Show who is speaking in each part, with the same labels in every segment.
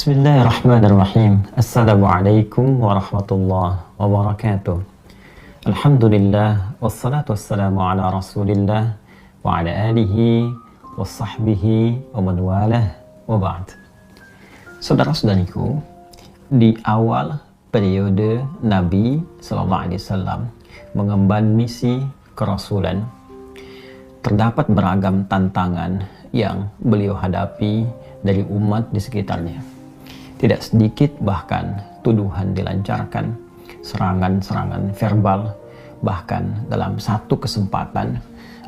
Speaker 1: Bismillahirrahmanirrahim. Assalamualaikum warahmatullahi wabarakatuh. Alhamdulillah, wassalatu wassalamu ala rasulillah wa ala alihi wa sahbihi wa man walah wa ba'd. Saudara-saudariku, di awal periode Nabi SAW mengemban misi kerasulan, terdapat beragam tantangan yang beliau hadapi dari umat di sekitarnya. Tidak sedikit bahkan tuduhan dilancarkan, serangan-serangan verbal, bahkan dalam satu kesempatan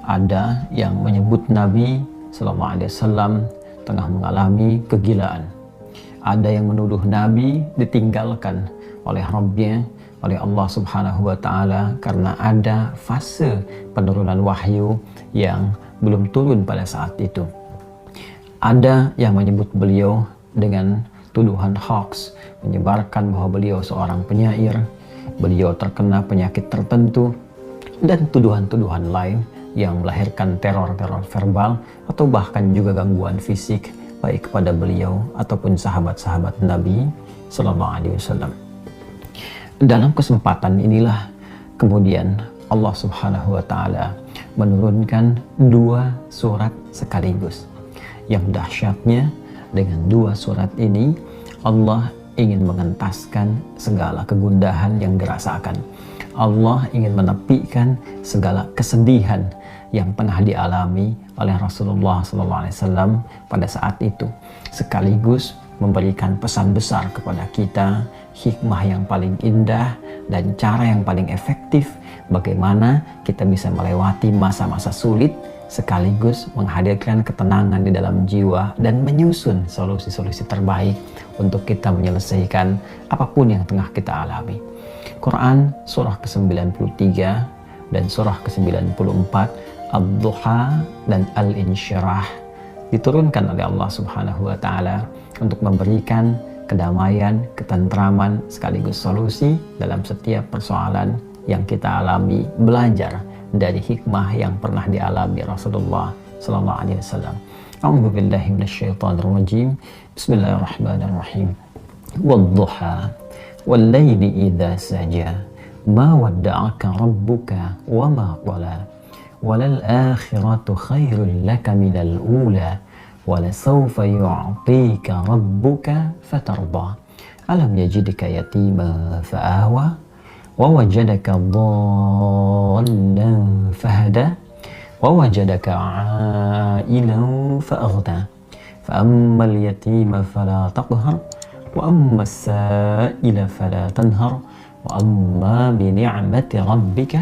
Speaker 1: ada yang menyebut Nabi SAW tengah mengalami kegilaan. Ada yang menuduh Nabi ditinggalkan oleh Rabbnya, oleh Allah Subhanahu wa Ta'ala, karena ada fase penurunan wahyu yang belum turun pada saat itu. Ada yang menyebut beliau dengan tuduhan hoax, menyebarkan bahwa beliau seorang penyair, beliau terkena penyakit tertentu, dan tuduhan-tuduhan lain yang melahirkan teror-teror verbal atau bahkan juga gangguan fisik baik kepada beliau ataupun sahabat-sahabat Nabi SAW. Dalam kesempatan inilah kemudian Allah Subhanahu wa Ta'ala menurunkan dua surat sekaligus. Yang dahsyatnya, dengan dua surat ini Allah ingin mengentaskan segala kegundahan yang dirasakan. Allah ingin menepikan segala kesedihan yang pernah dialami oleh Rasulullah SAW pada saat itu, sekaligus memberikan pesan besar kepada kita, hikmah yang paling indah dan cara yang paling efektif bagaimana kita bisa melewati masa-masa sulit, sekaligus menghadirkan ketenangan di dalam jiwa dan menyusun solusi-solusi terbaik untuk kita menyelesaikan apapun yang tengah kita alami. Quran surah ke-93 dan surah ke-94, Ad-Duha dan Al-Insyirah, diturunkan oleh Allah Subhanahu wa Ta'ala untuk memberikan kedamaian, ketentraman, sekaligus solusi dalam setiap persoalan yang kita alami, belajar dari hikmah yang pernah dialami Rasulullah sallallahu alaihi wasallam. A'udzu billahi minasyaitonir rajim. Bismillahirrahmanirrahim. Wad-duha wal-laili idza saja ma wadda'aka rabbuka wa ma qala walal akhiratu khairul laka minal ula walasawfa yu'tika rabbuka fatarda alam yajidka yatima fa'awa ووجدك ضالا فهدى ووجدك عائلا فأغنى فأما اليتيم فلا تقهر وأما السائل فلا تنهر وأما بنعمة ربك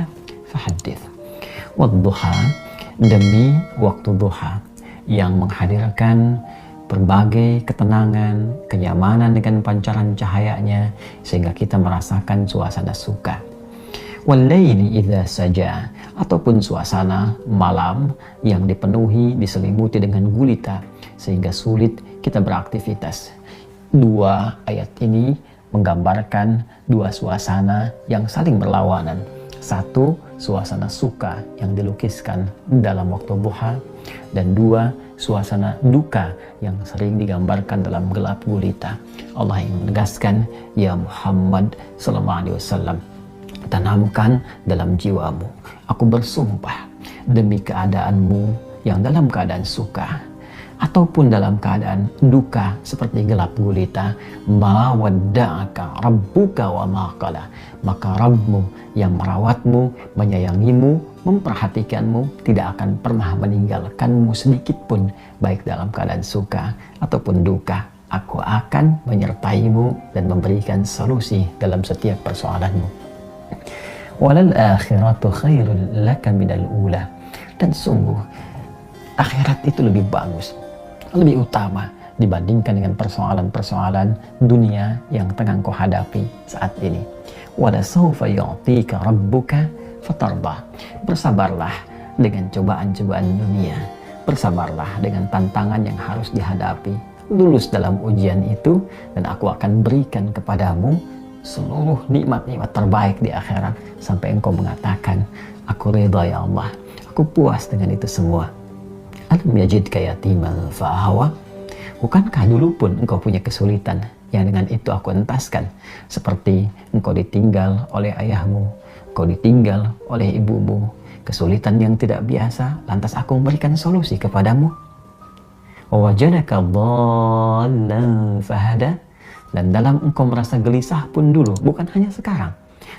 Speaker 1: فحدث. والضحى, demi waktu duha yang menghadirkan berbagai ketenangan, kenyamanan dengan pancaran cahayanya sehingga kita merasakan suasana suka. Wal-laili idza saja, ataupun suasana malam yang dipenuhi, diselimuti dengan gulita sehingga sulit kita beraktivitas. Dua ayat ini menggambarkan dua suasana yang saling berlawanan. Satu, suasana suka yang dilukiskan dalam waktu duha, dan dua, suasana duka yang sering digambarkan dalam gelap gulita. Allah yang menegaskan, ya Muhammad sallallahu alaihi wasallam, tanamkan dalam jiwamu, aku bersumpah demi keadaanmu yang dalam keadaan suka ataupun dalam keadaan duka seperti gelap gulita, ma wadda'aka rabbuka wa ma qala, maka Rabbmu yang merawatmu, menyayangimu, memperhatikanmu tidak akan pernah meninggalkanmu sedikit pun, baik dalam keadaan suka ataupun duka. Aku akan menyertaimu dan memberikan solusi dalam setiap persoalanmu. Walal akhiratu khairul laka minal ula, dan sungguh akhirat itu lebih bagus, lebih utama dibandingkan dengan persoalan-persoalan dunia yang tengah kau hadapi saat ini. Wala sawfa yu'tika rabbuka fatarda, bersabarlah dengan cobaan-cobaan dunia, bersabarlah dengan tantangan yang harus dihadapi, lulus dalam ujian itu dan aku akan berikan kepadamu seluruh nikmat-nikmat terbaik di akhirat sampai engkau mengatakan, aku ridha ya Allah, aku puas dengan itu semua. Alam yajidka yatiman fa'awa, Bukankah dulu pun engkau punya kesulitan yang dengan itu aku entaskan, seperti engkau ditinggal oleh ayahmu, engkau ditinggal oleh ibumu, kesulitan yang tidak biasa, lantas aku memberikan solusi kepadamu. Wajadaka dhallan fahada, dan dalam engkau merasa gelisah pun dulu, bukan hanya sekarang.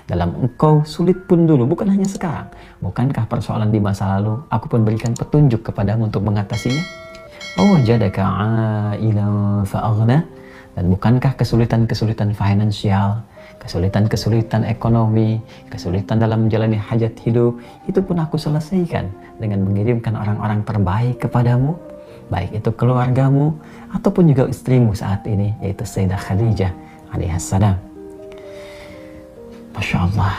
Speaker 1: Dalam engkau sulit pun dulu, bukan hanya sekarang. Bukankah persoalan di masa lalu aku pun berikan petunjuk kepadamu untuk mengatasinya? Wajadaka ailan fa'aghna, dan bukankah kesulitan-kesulitan finansial, kesulitan-kesulitan ekonomi, kesulitan dalam menjalani hajat hidup, itu pun aku selesaikan dengan mengirimkan orang-orang terbaik kepadamu, baik itu keluargamu ataupun juga istrimu saat ini, yaitu Sayyidah Khadijah alaihissalam. Masya Allah,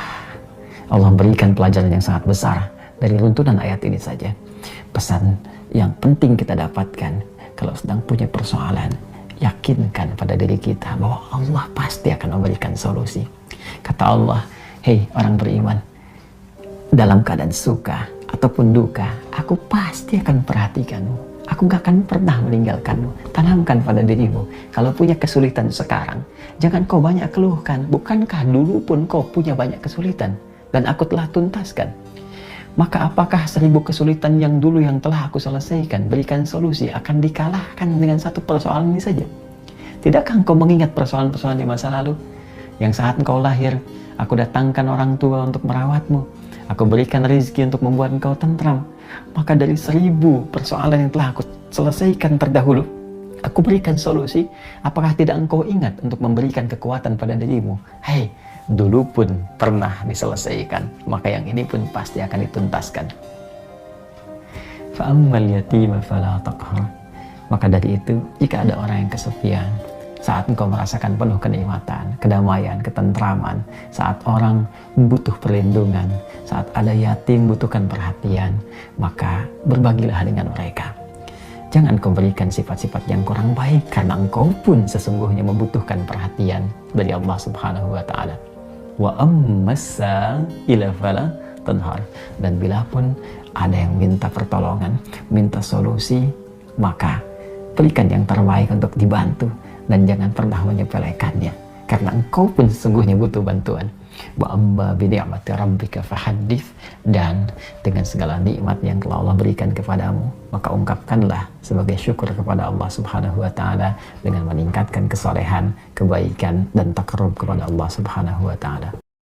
Speaker 1: Allah berikan pelajaran yang sangat besar dari runtunan ayat ini saja. Pesan yang penting kita dapatkan kalau sedang punya persoalan, yakinkan pada diri kita bahwa Allah pasti akan memberikan solusi. Kata Allah, hei orang beriman, dalam keadaan suka ataupun duka, aku pasti akan perhatikanmu. Aku gak akan pernah meninggalkanmu. Tanamkan pada dirimu, kalau punya kesulitan sekarang, jangan kau banyak keluhkan. Bukankah dulu pun kau punya banyak kesulitan dan aku telah tuntaskan? Maka apakah 1000 kesulitan yang dulu yang telah aku selesaikan, berikan solusi, akan dikalahkan dengan satu persoalan ini saja? Tidakkah engkau mengingat persoalan-persoalan di masa lalu? Yang saat engkau lahir, aku datangkan orang tua untuk merawatmu. Aku berikan rezeki untuk membuat engkau tentram. Maka dari 1000 persoalan yang telah aku selesaikan terdahulu, aku berikan solusi. Apakah tidak engkau ingat untuk memberikan kekuatan pada dirimu? Hei, dulu pun pernah diselesaikan, maka yang ini pun pasti akan dituntaskan. Fa'ammal yatima fala taqhar. Maka dari itu, jika ada orang yang kesepian, saat engkau merasakan penuh kenikmatan, kedamaian, ketentraman, saat orang butuh perlindungan, saat ada yatim butuhkan perhatian, maka berbagilah dengan mereka. Jangan kau berikan sifat-sifat yang kurang baik, karena engkau pun sesungguhnya membutuhkan perhatian dari Allah Subhanahu wa Ta'ala. Wa ammassa ila fala tanhar. Dan bila pun ada yang minta pertolongan, minta solusi, maka berikan yang terbaik untuk dibantu. Dan jangan pernah menyepelekannya, karena engkau pun sesungguhnya butuh bantuan. Wa amma bi ni'mati rabbika fahaddits, dan dengan segala nikmat yang telah Allah berikan kepadamu, maka ungkapkanlah sebagai syukur kepada Allah Subhanahu wa Ta'ala dengan meningkatkan kesolehan, kebaikan, dan takarrub kepada Allah Subhanahu wa Ta'ala.